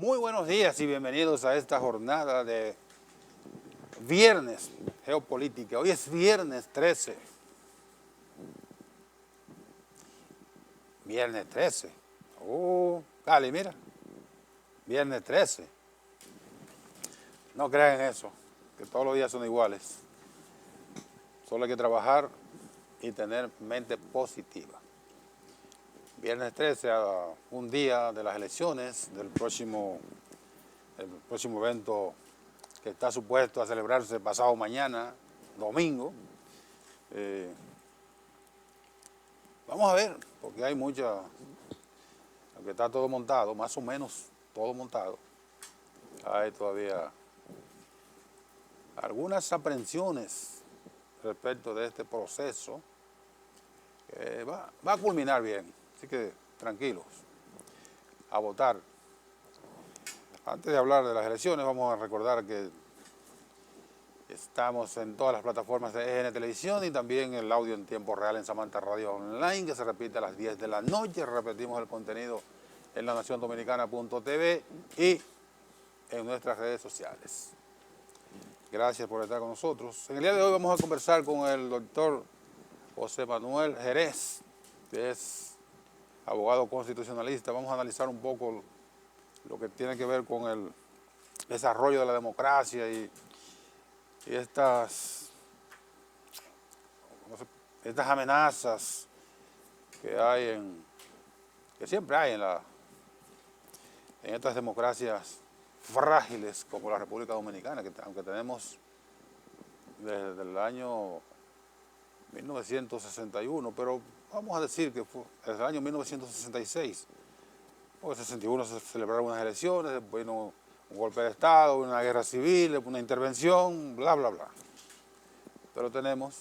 Muy buenos días y bienvenidos a esta jornada de Viernes Geopolítica. Hoy es viernes 13. Viernes 13. Cali, mira. Viernes 13. No crean en eso, que todos los días son iguales. Solo hay que trabajar y tener mente positiva. Viernes 13, un día de las elecciones, el próximo evento que está supuesto a celebrarse pasado mañana, domingo. Vamos a ver, porque hay mucha, aunque está todo montado, más o menos todo montado, hay todavía algunas aprensiones respecto de este proceso que va a culminar bien, así que tranquilos, a votar. Antes de hablar de las elecciones, vamos a recordar que estamos en todas las plataformas de EGN Televisión y también el audio en tiempo real en Samantha Radio Online, que se repite a las 10 de la noche. Repetimos el contenido en lanaciondominicana.tv y en nuestras redes sociales. Gracias por estar con nosotros. En el día de hoy vamos a conversar con el doctor José Manuel Jerez, que es abogado constitucionalista. Vamos a analizar un poco lo que tiene que ver con el desarrollo de la democracia y estas amenazas que siempre hay en estas democracias frágiles como la República Dominicana, que aunque tenemos desde el año 1961, pero vamos a decir que fue desde el año 1966, porque en el 61 se celebraron unas elecciones, después vino un golpe de Estado, una guerra civil, una intervención, bla, bla, bla. Pero tenemos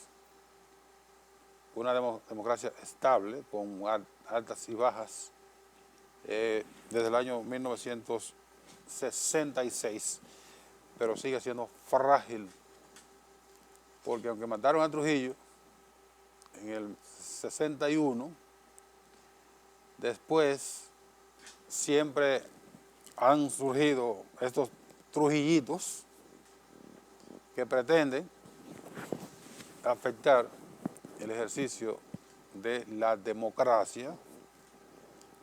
una democracia estable, con altas y bajas, desde el año 1966, pero sigue siendo frágil, porque aunque mataron a Trujillo en el 61, después siempre han surgido estos trujillitos que pretenden afectar el ejercicio de la democracia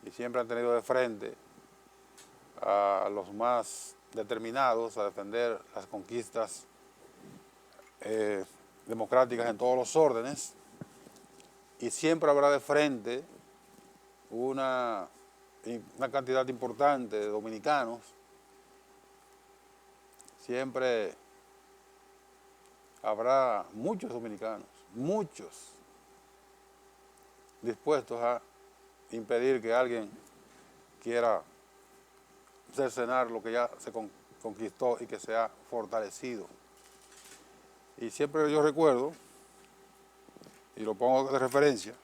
y siempre han tenido de frente a los más determinados a defender las conquistas democráticas en todos los órdenes, y siempre habrá de frente una cantidad importante de dominicanos, siempre habrá muchos dominicanos, muchos, dispuestos a impedir que alguien quiera cercenar lo que ya se conquistó y que se ha fortalecido. Y siempre yo recuerdo, y lo pongo de referencia,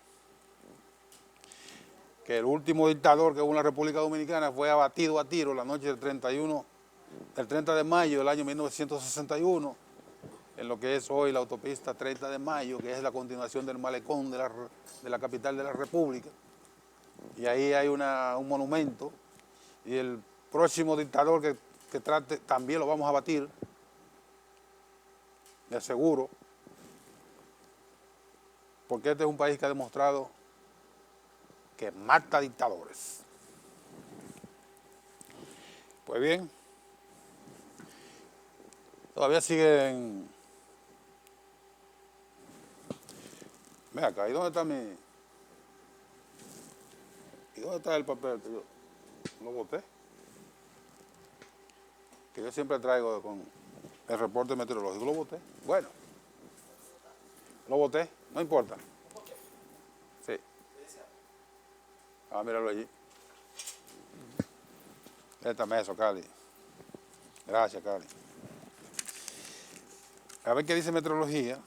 que el último dictador que hubo en la República Dominicana fue abatido a tiro la noche del 30 de mayo del año 1961, en lo que es hoy la autopista 30 de mayo, que es la continuación del malecón de la capital de la República. Y ahí hay un monumento, y el próximo dictador que trate también lo vamos a abatir, de seguro, porque este es un país que ha demostrado que mata dictadores. Pues bien, todavía siguen. Ven acá, ¿y dónde está ¿y dónde está el papel que yo lo boté? Que yo siempre traigo con el reporte meteorológico. ¿Lo boté? Bueno, lo boté, no importa. Sí. Míralo allí. Préstame eso, Cali. Gracias, Cali. A ver qué dice meteorología.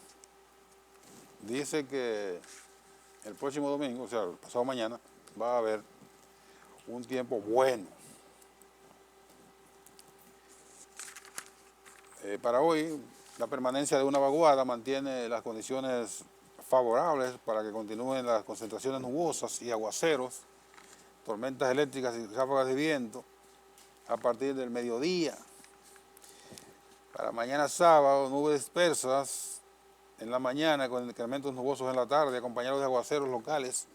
Dice que el próximo domingo, o sea, el pasado mañana, va a haber un tiempo bueno. Para hoy, la permanencia de una vaguada mantiene las condiciones favorables para que continúen las concentraciones nubosas y aguaceros, tormentas eléctricas y ráfagas de viento a partir del mediodía. Para mañana sábado, nubes dispersas en la mañana con incrementos nubosos en la tarde, acompañados de aguaceros locales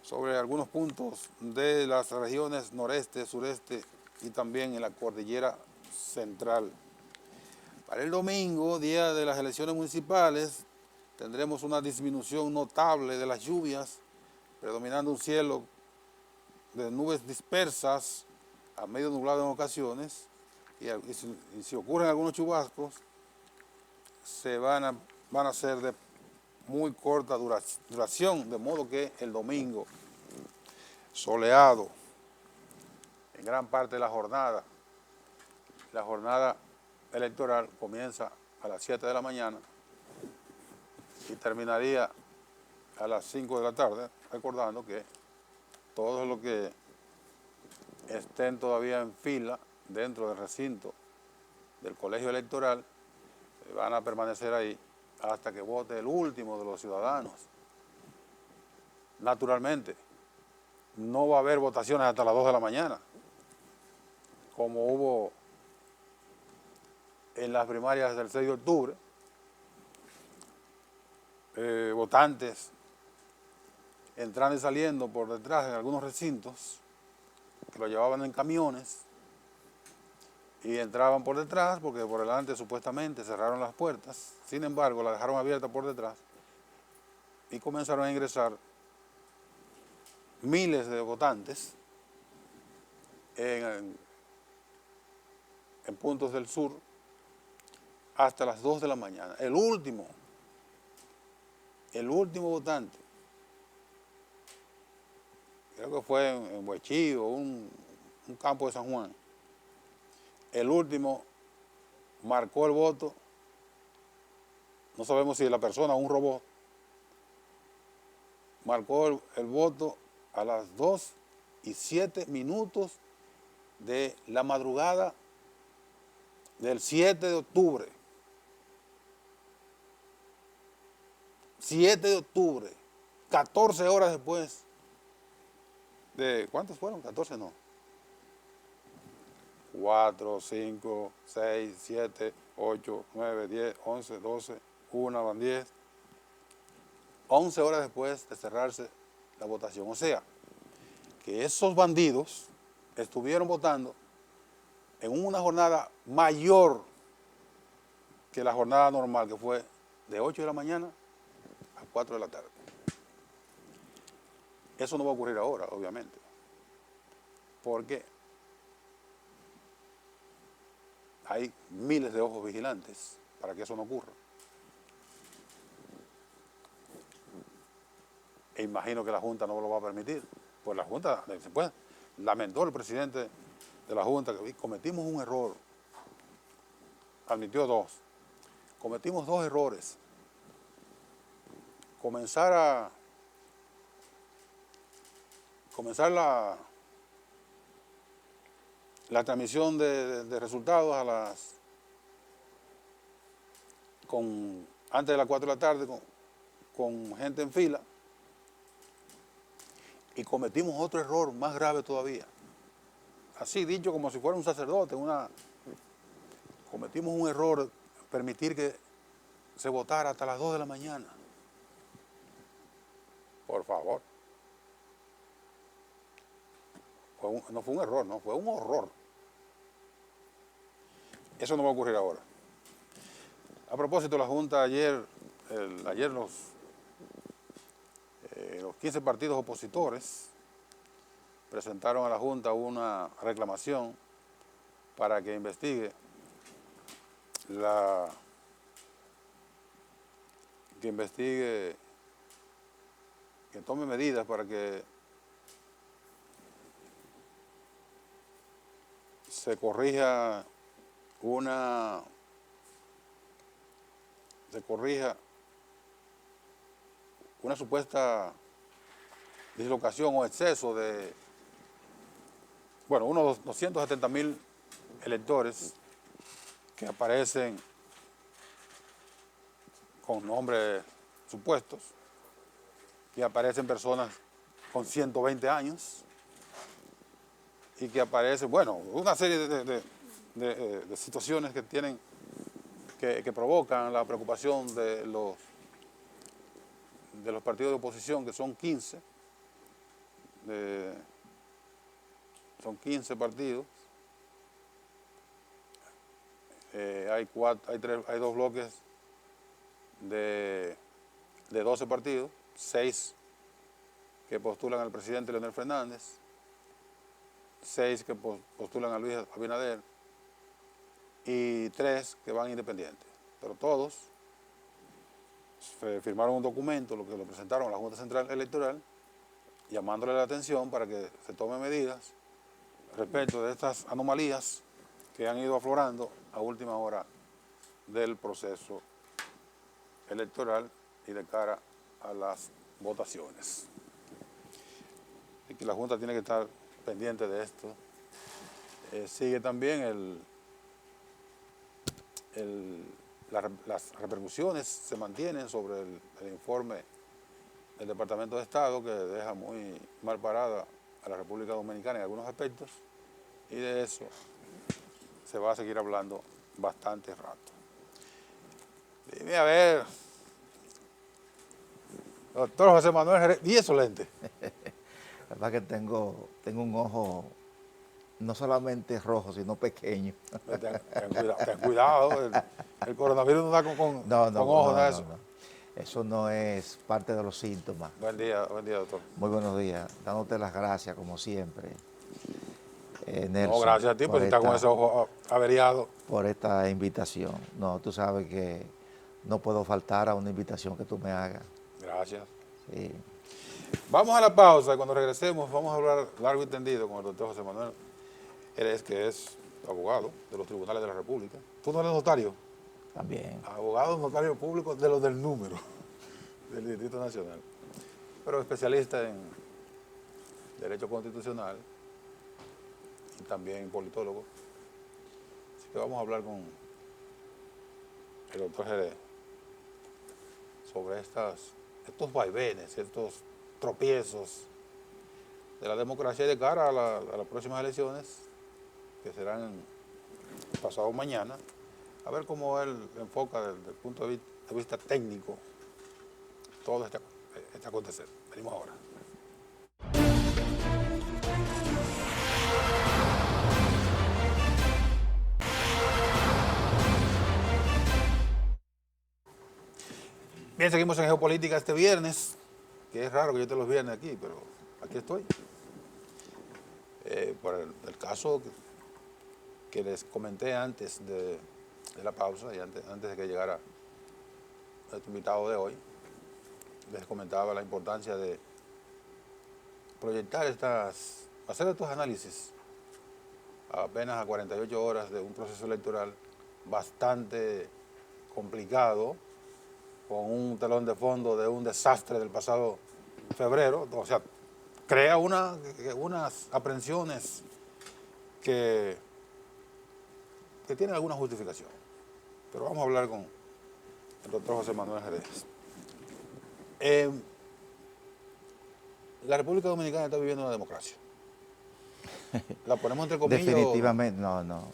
sobre algunos puntos de las regiones noreste, sureste y también en la cordillera central. Para el domingo, día de las elecciones municipales, tendremos una disminución notable de las lluvias, predominando un cielo de nubes dispersas a medio nublado en ocasiones, y si ocurren algunos chubascos, van a ser de muy corta duración, de modo que el domingo, soleado en gran parte de la jornada electoral comienza a las 7 de la mañana y terminaría a las 5 de la tarde, recordando que todos los que estén todavía en fila dentro del recinto del colegio electoral van a permanecer ahí hasta que vote el último de los ciudadanos. Naturalmente, no va a haber votaciones hasta las 2 de la mañana, como hubo en las primarias del 6 de octubre, votantes entrando y saliendo por detrás en algunos recintos, que lo llevaban en camiones, y entraban por detrás porque por delante supuestamente cerraron las puertas. Sin embargo, la dejaron abierta por detrás y comenzaron a ingresar miles de votantes en puntos del sur hasta las 2 de la mañana. El último votante, creo que fue en Huechillo, un campo de San Juan, el último marcó el voto, no sabemos si la persona o un robot, marcó el voto a las 2:07 de la madrugada del 7 de octubre. 7 de octubre, 14 horas después de, ¿cuántos fueron? 14 no. 4, 5, 6, 7, 8, 9, 10, 11, 12, 1, van 10. 11 horas después de cerrarse la votación. O sea, que esos bandidos estuvieron votando en una jornada mayor que la jornada normal, que fue de 8 de la mañana a 4 de la tarde. Eso no va a ocurrir ahora, obviamente, porque hay miles de ojos vigilantes para que eso no ocurra. E imagino que la Junta no lo va a permitir. Pues la Junta, después, lamentó el presidente de la Junta que cometimos un error. Admitió dos. Cometimos dos errores. Comenzar la transmisión de resultados antes de las 4 de la tarde con gente en fila, y cometimos otro error más grave todavía. Así dicho como si fuera un sacerdote, cometimos un error, permitir que se votara hasta las 2 de la mañana. Por favor. No fue un error, no, fue un horror. Eso no va a ocurrir ahora. A propósito, la Junta ayer los 15 partidos opositores presentaron a la Junta una reclamación para que investigue que tome medidas para que se corrija una supuesta dislocación o exceso de, unos 270.000 electores que aparecen con nombres supuestos, y aparecen personas con 120 años y que aparece, bueno, una serie de situaciones que tienen, que provocan la preocupación de los partidos de oposición, que son 15, son 15 partidos. Hay dos bloques de 12 partidos, 6 que postulan al presidente Leonel Fernández, 6 que postulan a Luis Abinader y 3 que van independientes. Pero todos firmaron un documento, lo que lo presentaron a la Junta Central Electoral, llamándole la atención para que se tomen medidas respecto de estas anomalías que han ido aflorando a última hora del proceso electoral y de cara a las votaciones. Y que la Junta tiene que estar pendiente de esto. Sigue también las repercusiones se mantienen sobre el informe del Departamento de Estado, que deja muy mal parada a la República Dominicana en algunos aspectos, y de eso se va a seguir hablando bastante rato. Dime a ver, doctor José Manuel Jerez, ¿y esos lentes? La verdad que tengo un ojo no solamente rojo, sino pequeño. Ten cuidado, el coronavirus no da con ojos, nada de eso. No. Eso no es parte de los síntomas. Buen día, doctor. Muy buenos días, dándote las gracias como siempre, Nelson. No, gracias a ti por estar con ese ojo averiado. Por esta invitación. No, tú sabes que no puedo faltar a una invitación que tú me hagas. Gracias. Sí. Vamos a la pausa y cuando regresemos vamos a hablar largo y tendido con el doctor José Manuel Jerez, que es abogado de los tribunales de la República. ¿Tú no eres notario? También. Abogado notario público de los del número del Distrito Nacional, pero especialista en Derecho Constitucional y también politólogo. Así que vamos a hablar con el doctor Jerez sobre estos vaivenes, estos tropiezos de la democracia y de cara a las próximas elecciones, que serán pasado mañana, a ver cómo él enfoca desde el punto de vista técnico todo este acontecer. Venimos ahora. Bien, seguimos en Geopolítica este viernes, que es raro que yo esté los viernes aquí, pero aquí estoy. Por el caso que les comenté antes de la pausa y antes de que llegara nuestro invitado de hoy, les comentaba la importancia de proyectar hacer estos análisis apenas a 48 horas de un proceso electoral bastante complicado, con un telón de fondo de un desastre del pasado febrero. O sea, crea unas aprensiones que tienen alguna justificación. Pero vamos a hablar con el doctor José Manuel Jerez. La República Dominicana está viviendo una democracia. ¿La ponemos entre comillas? Definitivamente, no.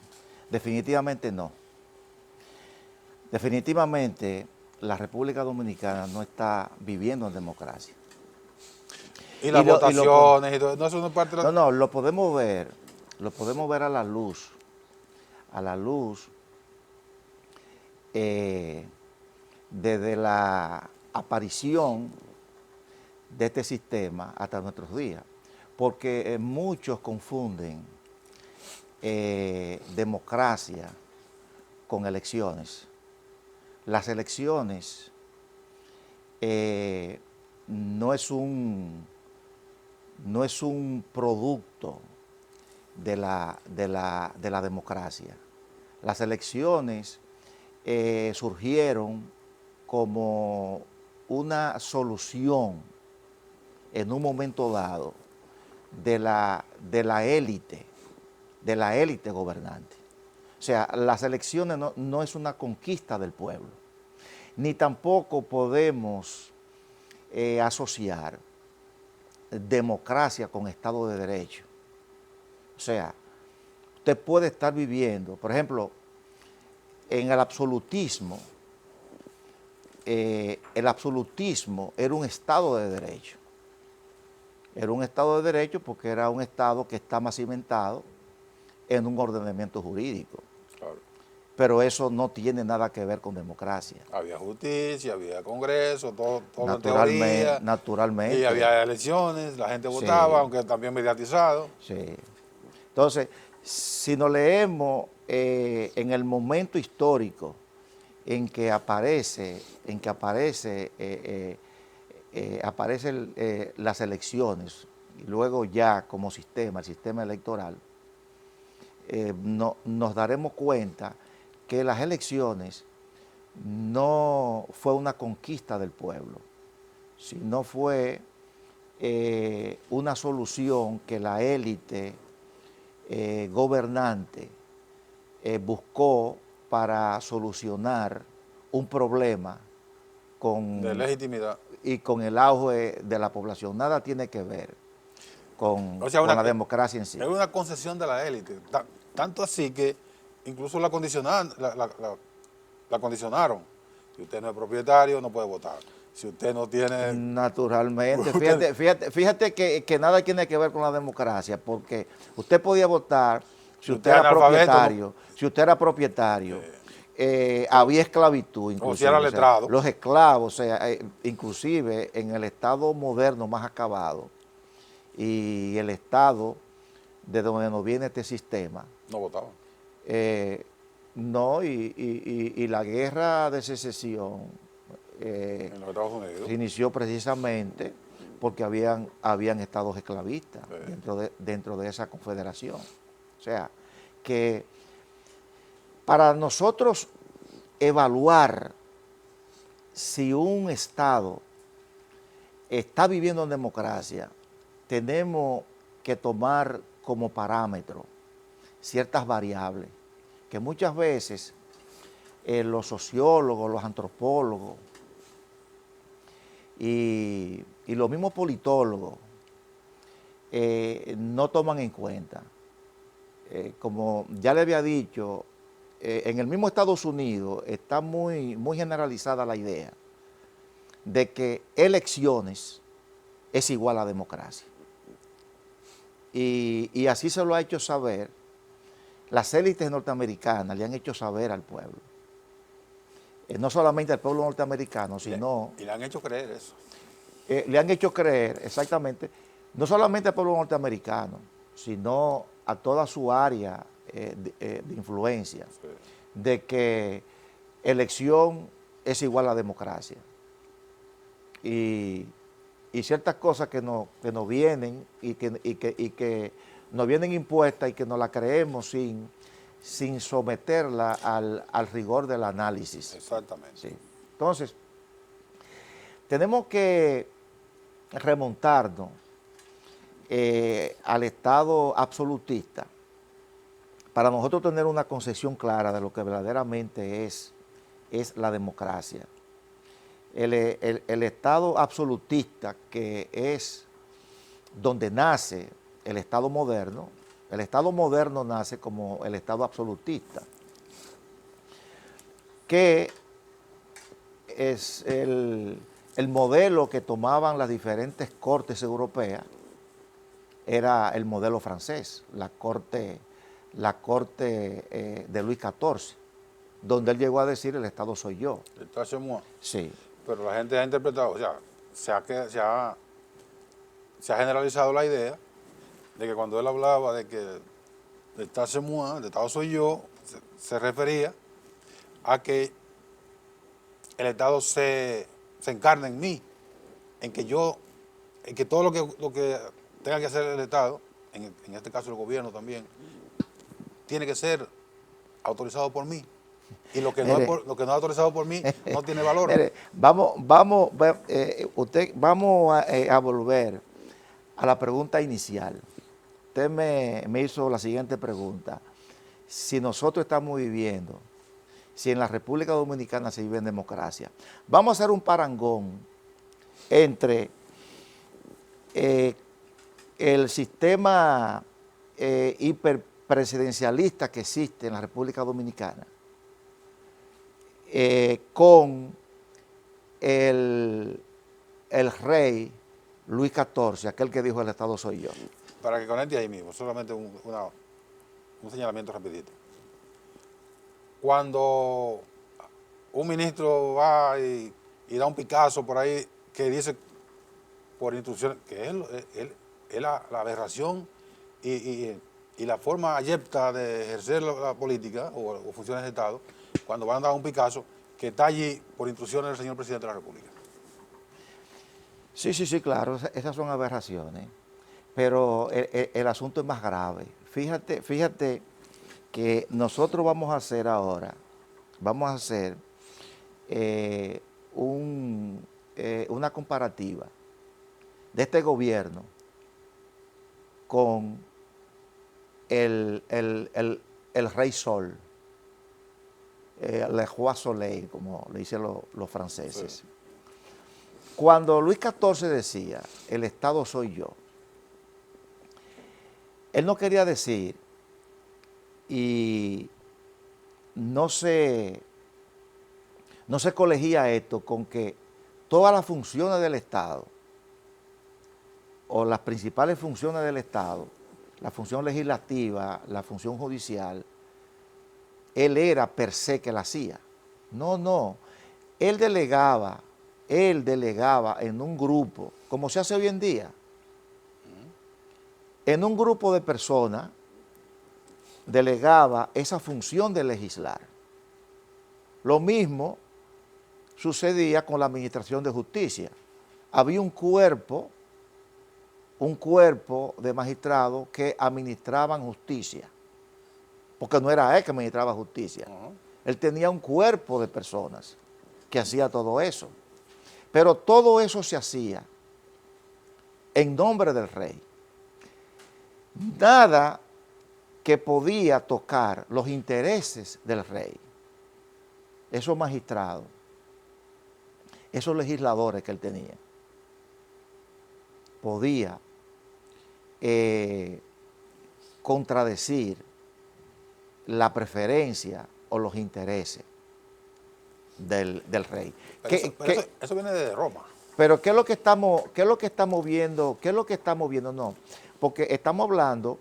Definitivamente no. Definitivamente la República Dominicana no está viviendo en democracia. Y las votaciones y todo, no, eso no es parte de la... No, lo podemos ver a la luz desde la aparición de este sistema hasta nuestros días, porque muchos confunden democracia con elecciones. Las elecciones no es un producto de la democracia. Las elecciones surgieron como una solución en un momento dado de la élite gobernante. O sea, las elecciones no es una conquista del pueblo, ni tampoco podemos asociar democracia con Estado de Derecho, O sea, usted puede estar viviendo, por ejemplo, en el absolutismo era un Estado de derecho. Era un Estado de derecho porque era un Estado que está más cimentado en un ordenamiento jurídico. Claro. Pero eso no tiene nada que ver con democracia. Había justicia, había congreso, todo en Naturalmente, teoría. Y naturalmente. había elecciones, la gente Sí, votaba, aunque también mediatizado. sí. Entonces, si nos leemos en el momento histórico en que aparecen las elecciones, y luego ya como sistema, el sistema electoral, nos daremos cuenta que las elecciones no fue una conquista del pueblo, sino fue una solución que la élite gobernante buscó para solucionar un problema De legitimidad. y con el auge de la población. Nada tiene que ver con O sea, la democracia en sí. es una concesión de la élite. Tanto así que incluso la condicionaron. Si usted no es propietario, no puede votar. Si usted no tiene... Naturalmente, fíjate que nada tiene que ver con la democracia, porque usted podía votar si usted era propietario, si usted era propietario, había esclavitud, inclusive, como si era letrado. Los esclavos, o sea, inclusive en el Estado moderno más acabado y el Estado de donde nos viene este sistema, No votaban. no, y la guerra de secesión En los Estados Unidos. se inició precisamente porque habían estados esclavistas dentro de esa confederación. O sea, que para nosotros evaluar si un Estado está viviendo en democracia, tenemos que tomar como parámetro ciertas variables que muchas veces los sociólogos, los antropólogos y los mismos politólogos no toman en cuenta. Como ya le había dicho, en el mismo Estados Unidos está muy generalizada la idea de que elecciones es igual a democracia. Y así se lo ha hecho saber, las élites norteamericanas le han hecho saber al pueblo. No solamente al pueblo norteamericano, sino... Y le han hecho creer eso. Le han hecho creer, exactamente, no solamente al pueblo norteamericano, sino a toda su área de influencia, Sí. de que elección es igual a democracia. Y ciertas cosas que nos vienen y que nos vienen impuestas y que nos las creemos sin someterla al rigor del análisis. Exactamente. Sí. Entonces, tenemos que remontarnos al Estado absolutista para nosotros tener una concepción clara de lo que verdaderamente es la democracia. El Estado absolutista, que es donde nace el Estado moderno nace como el Estado absolutista, que es el modelo que tomaban las diferentes cortes europeas, era el modelo francés, la corte de Luis XIV, donde él llegó a decir el Estado soy yo. Está Chemois. Sí. Pero la gente ha interpretado, o sea, se ha generalizado la idea de que cuando él hablaba de que de Estado Chemois, de Estado soy yo, se refería a que el Estado se encarna en mí, en que todo lo que tenga que hacer el Estado, en este caso el gobierno también, tiene que ser autorizado por mí. Y lo que no es autorizado por mí no tiene valor. Mire, vamos a volver a la pregunta inicial. Usted me hizo la siguiente pregunta. Si nosotros estamos viviendo, si en la República Dominicana se vive en democracia, vamos a hacer un parangón entre el sistema hiperpresidencialista que existe en la República Dominicana, con el rey Luis XIV, aquel que dijo el Estado soy yo. Para que conecte ahí mismo, solamente un señalamiento rapidito. Cuando un ministro va y da un Picasso por ahí que dice por instrucciones, que es la aberración y la forma ayepta de ejercer la política o funciones de Estado, cuando van a dar un Picasso que está allí por instrucciones del señor presidente de la República. Sí, claro, esas son aberraciones, pero el asunto es más grave. Fíjate que nosotros vamos a hacer ahora, una comparativa de este gobierno con el Rey Sol, Le Roi Soleil, como le dicen los franceses. Sí. Cuando Luis XIV decía, el Estado soy yo, él no quería decir, y no se colegía esto con que todas las funciones del Estado, o las principales funciones del Estado, la función legislativa, la función judicial, él era per se que la hacía. No, él delegaba en un grupo, como se hace hoy en día, en un grupo de personas, delegaba esa función de legislar. Lo mismo sucedía con la administración de justicia. Había un cuerpo de magistrados que administraban justicia, porque no era él que administraba justicia. Él tenía un cuerpo de personas que hacía todo eso. Pero todo eso se hacía en nombre del rey. Nada que podía tocar los intereses del rey. Esos magistrados, esos legisladores que él tenía, podía contradecir la preferencia o los intereses del rey. Pero eso viene de Roma. Pero ¿qué es lo que estamos viendo? No, porque estamos hablando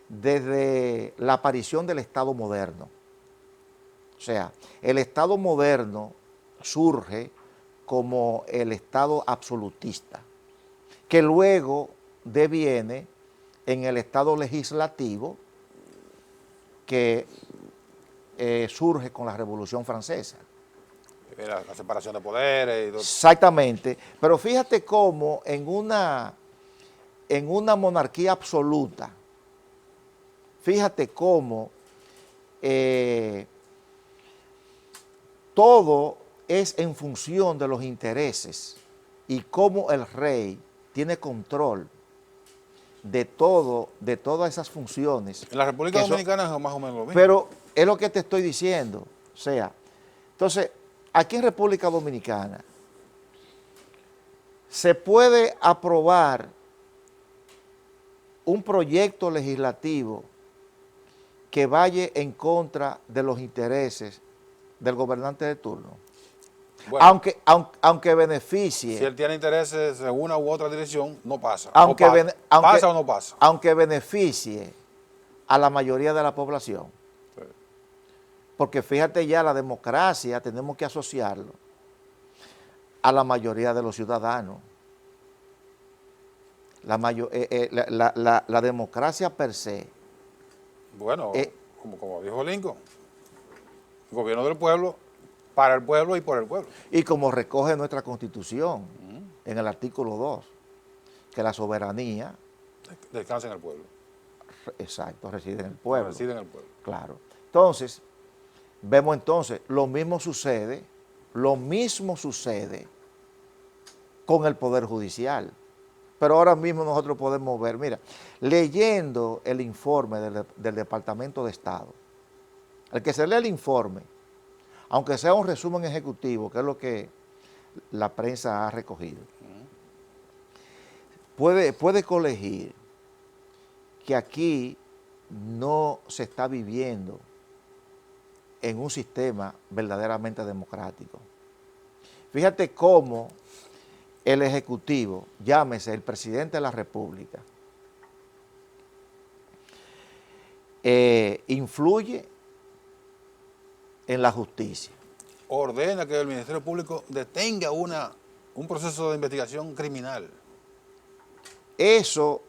desde la aparición del Estado moderno. O sea, el Estado moderno surge como el Estado absolutista, que luego deviene en el Estado legislativo que surge con la Revolución Francesa. La separación de poderes y todo. Exactamente, pero fíjate cómo en una monarquía absoluta, fíjate cómo todo es en función de los intereses y cómo el rey tiene control de todas esas funciones. En la República Dominicana es más o menos lo mismo. Pero es lo que te estoy diciendo. O sea, entonces, aquí en República Dominicana se puede aprobar un proyecto legislativo que vaya en contra de los intereses del gobernante de turno. Bueno, aunque beneficie. Si él tiene intereses en una u otra dirección, no pasa. ¿Pasa o no pasa? Aunque beneficie a la mayoría de la población. Sí. Porque fíjate ya, la democracia tenemos que asociarlo a la mayoría de los ciudadanos. La democracia per se. Bueno, como dijo Lincoln, gobierno del pueblo, para el pueblo y por el pueblo. Y como recoge nuestra Constitución en el artículo 2, que la soberanía descansa en el pueblo. Exacto, reside en el pueblo. Reside en el pueblo. Claro. Entonces, vemos lo mismo sucede con el Poder Judicial. Pero ahora mismo nosotros podemos ver, mira, leyendo el informe del Departamento de Estado, el que se lee el informe, aunque sea un resumen ejecutivo, que es lo que la prensa ha recogido, puede colegir que aquí no se está viviendo en un sistema verdaderamente democrático. Fíjate cómo el Ejecutivo, llámese el Presidente de la República, influye en la justicia. Ordena que el Ministerio Público detenga un proceso de investigación criminal. Eso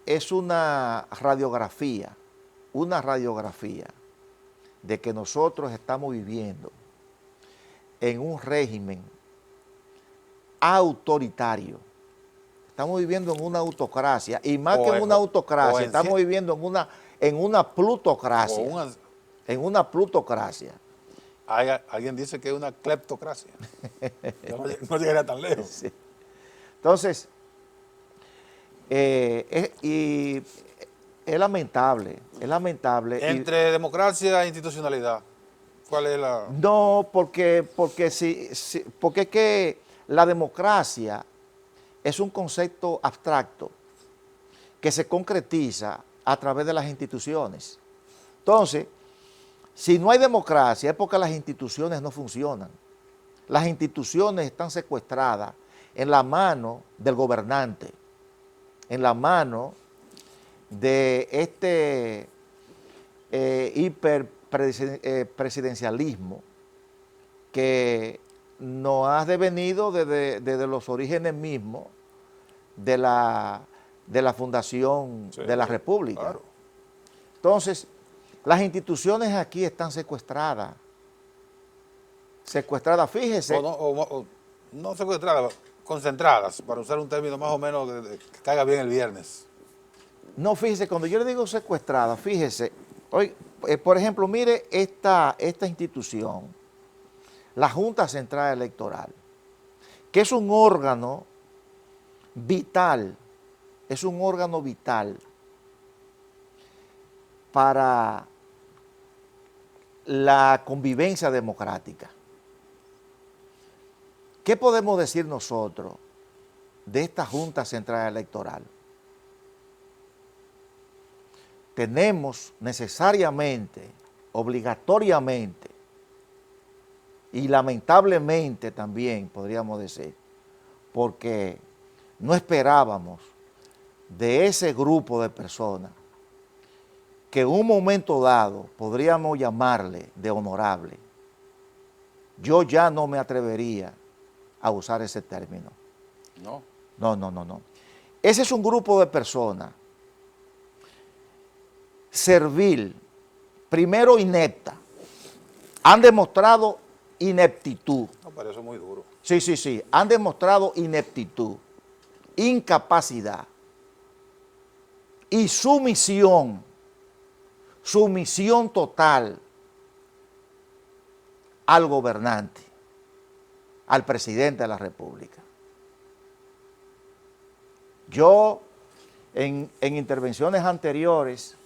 es una radiografía de que nosotros estamos viviendo en un régimen autoritario. Estamos viviendo en una autocracia, y más que en una autocracia, estamos viviendo en una plutocracia. En una plutocracia. Alguien dice que es una cleptocracia. No llegaría tan lejos. Sí. Entonces, y es lamentable. Entre democracia e institucionalidad, ¿cuál es la...? No, porque es que la democracia es un concepto abstracto que se concretiza a través de las instituciones. Entonces, si no hay democracia es porque las instituciones no funcionan. Las instituciones están secuestradas en la mano del gobernante, en la mano de este hiperpresidencialismo que nos ha devenido desde los orígenes mismos de la fundación de la República. Claro. Entonces, las instituciones aquí están secuestradas. Fíjese. No secuestradas, concentradas, para usar un término más o menos que caiga bien el viernes. No, fíjese, cuando yo le digo secuestrada, fíjese, hoy, por ejemplo, mire esta institución, la Junta Central Electoral, que es un órgano vital, para la convivencia democrática. ¿Qué podemos decir nosotros de esta Junta Central Electoral? Tenemos necesariamente, obligatoriamente, y lamentablemente también, podríamos decir, porque no esperábamos de ese grupo de personas que en un momento dado podríamos llamarle de honorable. Yo ya no me atrevería a usar ese término. No. No. Ese es un grupo de personas servil, primero inepta, han demostrado ineptitud. No, pero eso es muy duro. Sí, han demostrado ineptitud, incapacidad y sumisión total al gobernante, al presidente de la República. Yo, en intervenciones anteriores,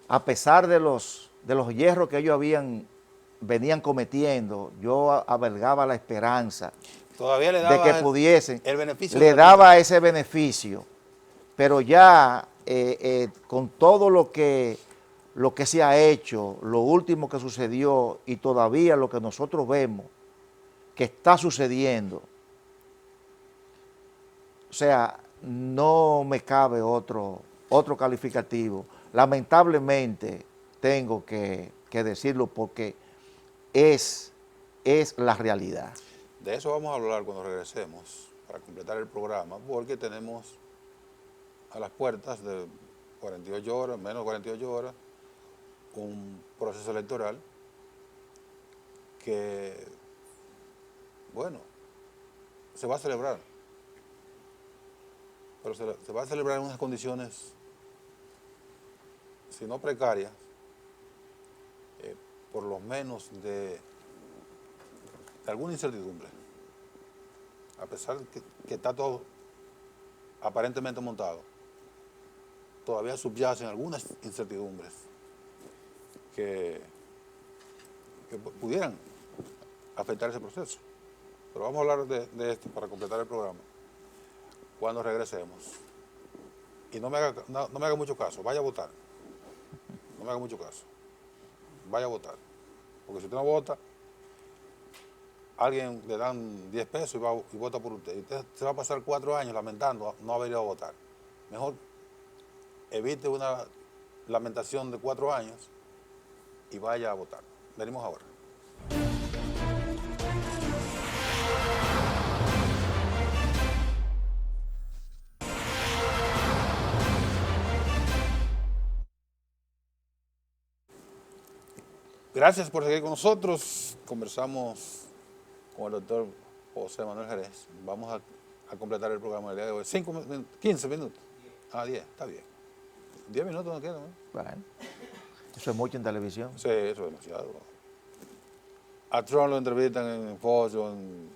a pesar de los hierros que ellos venían cometiendo, yo albergaba la esperanza Todavía le daba de que pudiesen, el beneficio. le daba ese beneficio, pero ya con todo lo que se ha hecho, lo último que sucedió y todavía lo que nosotros vemos que está sucediendo, o sea, no me cabe otro calificativo. Lamentablemente tengo que decirlo porque es la realidad. De eso vamos a hablar cuando regresemos para completar el programa, porque tenemos a las puertas de 48 horas, menos de 48 horas, un proceso electoral que, bueno, se va a celebrar, pero se va a celebrar en unas condiciones, si no precarias, por lo menos de alguna incertidumbre, a pesar de que está todo aparentemente montado, todavía subyacen algunas incertidumbres que pudieran afectar ese proceso. Pero vamos a hablar de esto para completar el programa cuando regresemos. y no me haga mucho caso, vaya a votar. No me haga mucho caso. Vaya a votar. Porque si usted no vota, alguien le dan 10 pesos y vota por usted. Y usted se va a pasar 4 años lamentando no haber ido a votar. Mejor evite una lamentación de 4 años y vaya a votar. Venimos ahora. Gracias por seguir con nosotros. Conversamos con el doctor José Manuel Jerez. Vamos a completar el programa del día de hoy. 15 minutos. 10, está bien. 10 minutos no quedan, ¿no? Bueno, eso es mucho en televisión. Sí, eso es demasiado. A Trump lo entrevistan en Fox o en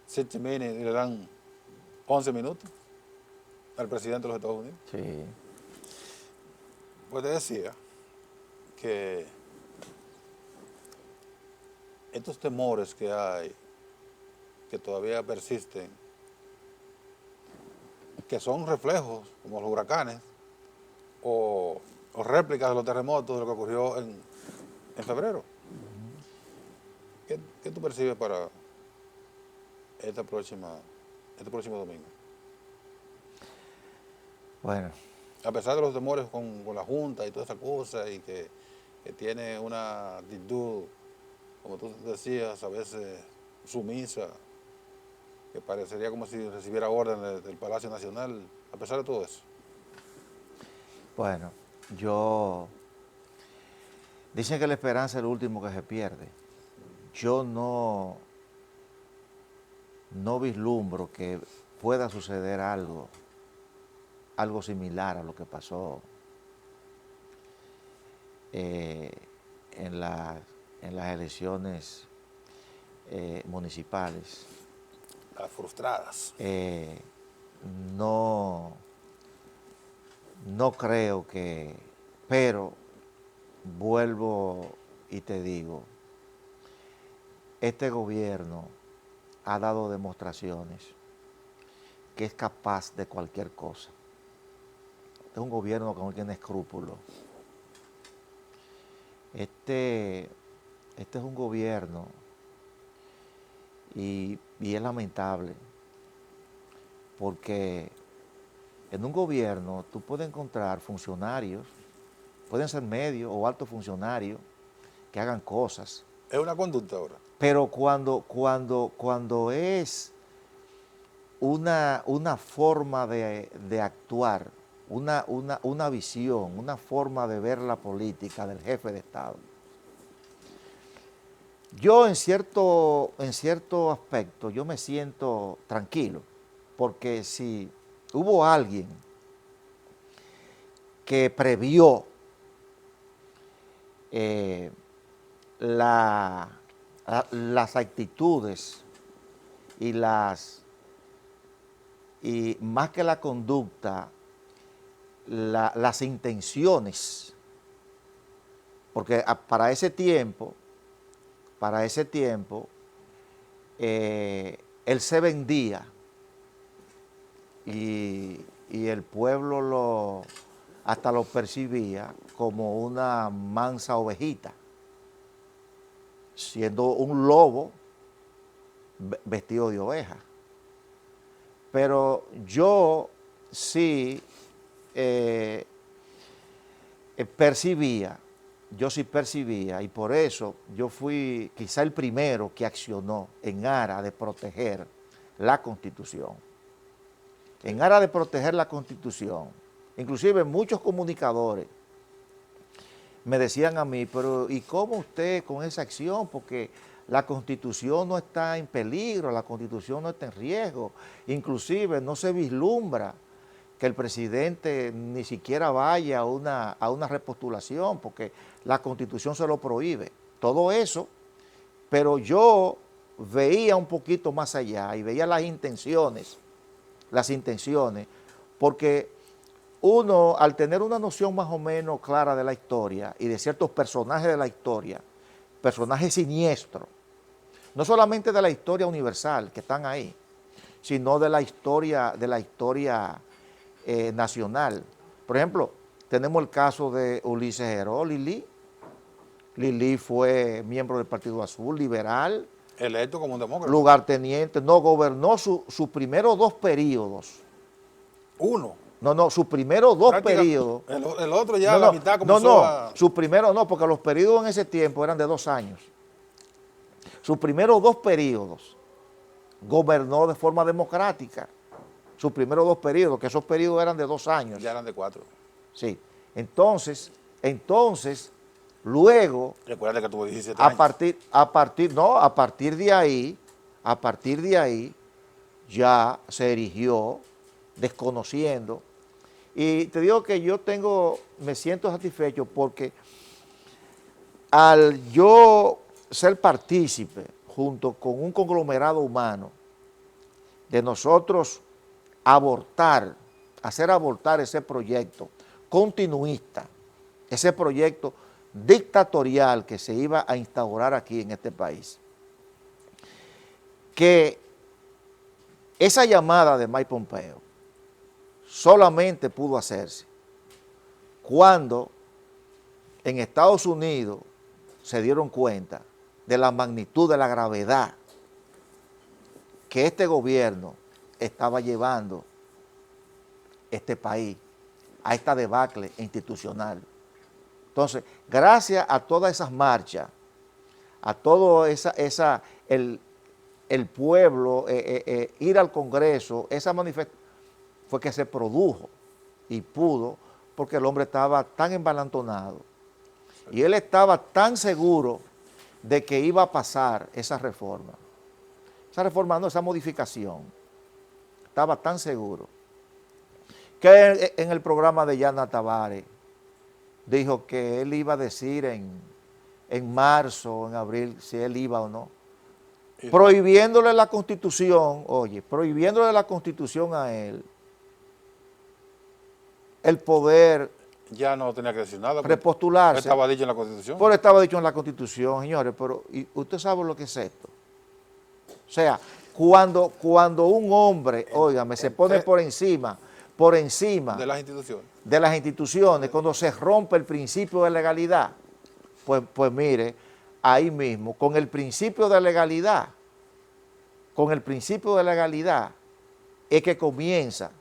60 Minutes y le dan 11 minutos al presidente de los Estados Unidos. Sí. Pues te decía que estos temores que hay, que todavía persisten, que son reflejos, como los huracanes, o réplicas de los terremotos de lo que ocurrió en febrero. ¿Qué tú percibes para este próximo domingo? Bueno, A pesar de los temores con la Junta y toda esa cosa, y que tiene una actitud, como tú decías, a veces sumisa, que parecería como si recibiera órdenes del Palacio Nacional, a pesar de todo eso. bueno, dicen que la esperanza es lo último que se pierde. Yo no vislumbro que pueda suceder algo similar a lo que pasó en las elecciones municipales. Las frustradas. No creo que, pero vuelvo y te digo, este gobierno ha dado demostraciones que es capaz de cualquier cosa. Este es un gobierno que no tiene escrúpulos. Este es un gobierno y es lamentable porque en un gobierno tú puedes encontrar funcionarios, pueden ser medios o altos funcionarios que hagan cosas. Es una conducta ahora. Pero cuando es una forma de actuar, una visión, una forma de ver la política del jefe de Estado, yo en cierto aspecto yo me siento tranquilo, porque si hubo alguien que previó las actitudes y más que la conducta, las intenciones, porque para ese tiempo, él se vendía y el pueblo hasta lo percibía como una mansa ovejita, siendo un lobo vestido de oveja. Pero yo sí percibía, y por eso yo fui quizá el primero que accionó en aras de proteger la Constitución. En aras de proteger la Constitución, inclusive muchos comunicadores me decían a mí, pero ¿y cómo usted con esa acción? Porque la Constitución no está en peligro, la Constitución no está en riesgo, inclusive no se vislumbra que el presidente ni siquiera vaya a una repostulación, porque la Constitución se lo prohíbe. Todo eso, pero yo veía un poquito más allá y veía las intenciones, porque uno, al tener una noción más o menos clara de la historia y de ciertos personajes de la historia, personajes siniestros, no solamente de la historia universal que están ahí, sino de la historia nacional. Por ejemplo, tenemos el caso de Ulises Heró, Lili. Lili fue miembro del Partido Azul, liberal, Electo como un demócrata. lugarteniente, no gobernó sus primeros 2 periodos. Uno. No, sus primeros 2 Práctica- periodos. El otro ya a la mitad comenzó no, a... sus primeros no, porque los periodos en ese tiempo eran de 2 años. Sus primeros 2 periodos gobernó de forma democrática. Sus primeros 2 periodos, que esos periodos eran de 2 años. Ya eran de 4. Sí. Entonces, luego, Recuerda que tuvo 17 a años. partir de ahí, ya se erigió, desconociendo. Y te digo que me siento satisfecho porque al yo ser partícipe junto con un conglomerado humano de nosotros hacer abortar ese proyecto continuista, ese proyecto dictatorial que se iba a instaurar aquí en este país, que esa llamada de Mike Pompeo solamente pudo hacerse cuando en Estados Unidos se dieron cuenta de la magnitud, de la gravedad que este gobierno estaba llevando este país a esta debacle institucional. Entonces, gracias a todas esas marchas, a todo el pueblo, ir al Congreso, esa manifestación, fue que se produjo y pudo, porque el hombre estaba tan embalantonado y él estaba tan seguro de que iba a pasar esa reforma. Esa modificación. Estaba tan seguro que en el programa de Yana Tavares dijo que él iba a decir en marzo, en abril, si él iba o no, prohibiéndole la Constitución, prohibiéndole la Constitución a él, el poder Ya no tenía que decir nada. repostularse. Estaba dicho en la Constitución. Pero estaba dicho en la Constitución, señores, pero ¿y usted sabe lo que es esto? O sea, cuando un hombre, óigame, se pone por encima De las instituciones. de las instituciones, cuando se rompe el principio de legalidad, pues mire, ahí mismo, con el principio de legalidad, es que comienza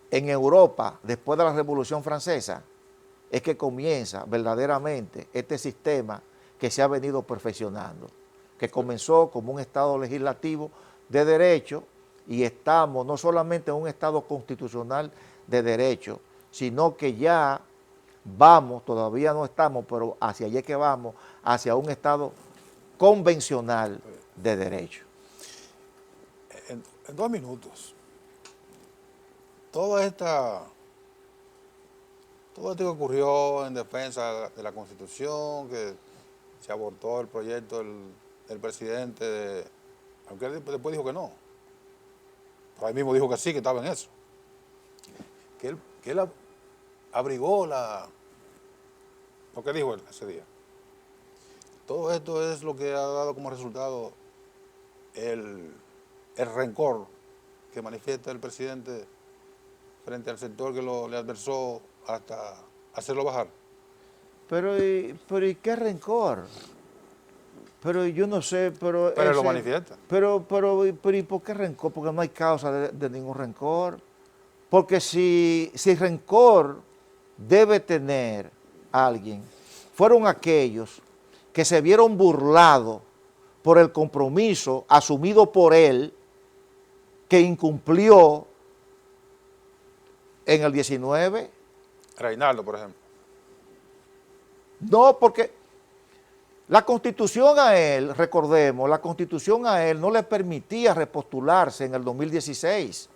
en Europa, después de la Revolución Francesa, es que comienza verdaderamente este sistema que se ha venido perfeccionando, que comenzó como un Estado legislativo de derecho y estamos no solamente en un Estado constitucional de derecho, sino que ya vamos, todavía no estamos, pero hacia allá es que vamos, hacia un Estado convencional de derecho. En 2 minutos. Todo esto que ocurrió en defensa de la Constitución, que se abortó el proyecto del presidente, aunque él después dijo que no, pero ahí mismo dijo que sí, que estaba en eso, que él abrigó lo que dijo él ese día. Todo esto es lo que ha dado como resultado el rencor que manifiesta el presidente frente al sector que le adversó hasta hacerlo bajar. Pero ¿y qué rencor? Pero yo no sé, pero Pero él lo manifiesta. Pero ¿y por qué rencor? Porque no hay causa de ningún rencor. Porque si rencor debe tener alguien, fueron aquellos que se vieron burlados por el compromiso asumido por él, que incumplió en el 19. Reinaldo, por ejemplo. No, porque la Constitución a él, recordemos, la Constitución a él no le permitía repostularse en el 2016.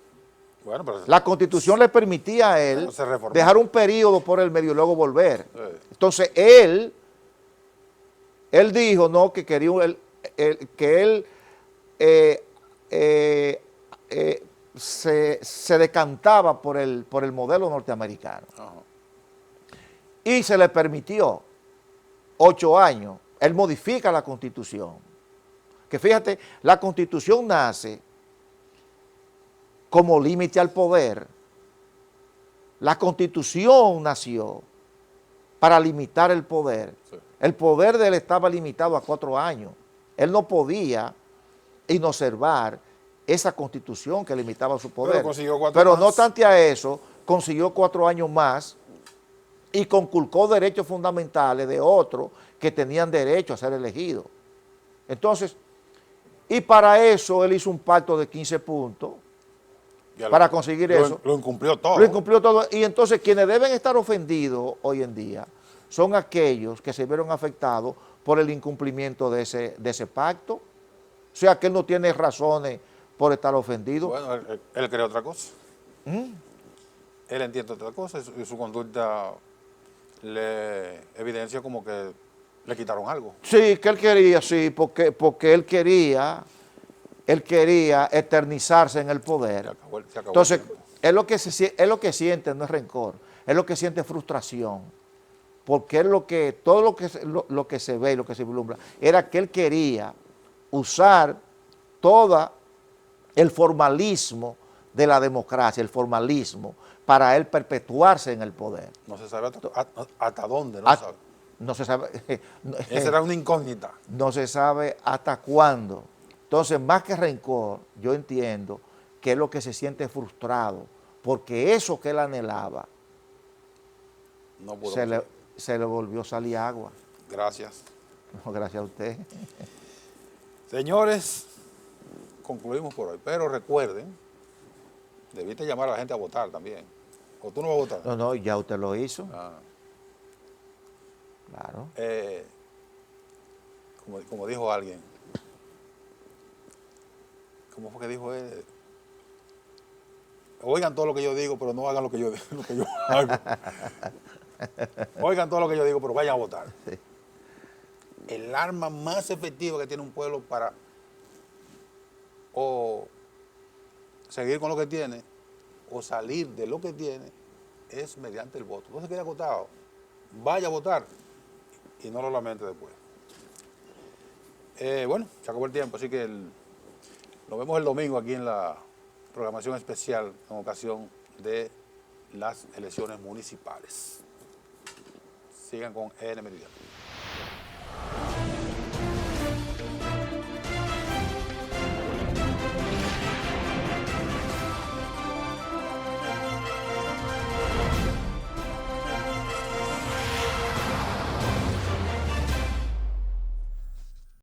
Bueno, pero La Constitución le permitía a él se reformó. dejar un periodo por el medio y luego volver. Sí. Entonces él dijo no que quería se decantaba por el modelo norteamericano. Ajá. Y se le permitió 8 años. Él modifica la Constitución. Que fíjate, la Constitución nace como límite al poder. La Constitución nació para limitar el poder. Sí. El poder de él estaba limitado a 4 años. Él no podía inobservar esa Constitución que limitaba su poder. Pero consiguió 4 Pero más. no obstante a eso, consiguió 4 años más y conculcó derechos fundamentales de otros que tenían derecho a ser elegidos. Entonces, y para eso él hizo un pacto de 15 puntos Ya para conseguir eso. Lo incumplió todo. Lo incumplió todo. Y entonces quienes deben estar ofendidos hoy en día son aquellos que se vieron afectados por el incumplimiento de ese pacto. O sea que él no tiene razones por estar ofendido. Bueno, él cree otra cosa. ¿Mm? Él entiende otra cosa y su conducta le evidencia como que le quitaron algo. Sí, que él quería, sí, porque él quería eternizarse en el poder. Se acabó Entonces, el tiempo. es lo que siente, no es rencor, es lo que siente frustración, porque es todo lo que se ve y lo que se vislumbra, era que él quería usar todo el formalismo de la democracia, el formalismo, para él perpetuarse en el poder. No se sabe hasta dónde, no Ah, se sabe. No se sabe, Esa era una incógnita. no se sabe hasta cuándo. Entonces, más que rencor, yo entiendo que es lo que se siente frustrado, porque eso que él anhelaba, No pudo. se le volvió a salir agua. Gracias. No, gracias a usted. Señores, concluimos por hoy. Pero recuerden, debiste llamar a la gente a votar también. ¿O tú no vas a votar? No, no, ya usted lo hizo. Ah. Claro. Como dijo alguien, ¿cómo fue que dijo él? Oigan todo lo que yo digo, pero no hagan lo que yo hago. Oigan todo lo que yo digo, pero vayan a votar. Sí. El arma más efectiva que tiene un pueblo para o seguir con lo que tiene o salir de lo que tiene es mediante el voto. No se quede agotado. Vaya a votar y no lo lamente después. Bueno, se acabó el tiempo, así que nos vemos el domingo aquí en la programación especial en ocasión de las elecciones municipales. Sigan con EN Meridiano.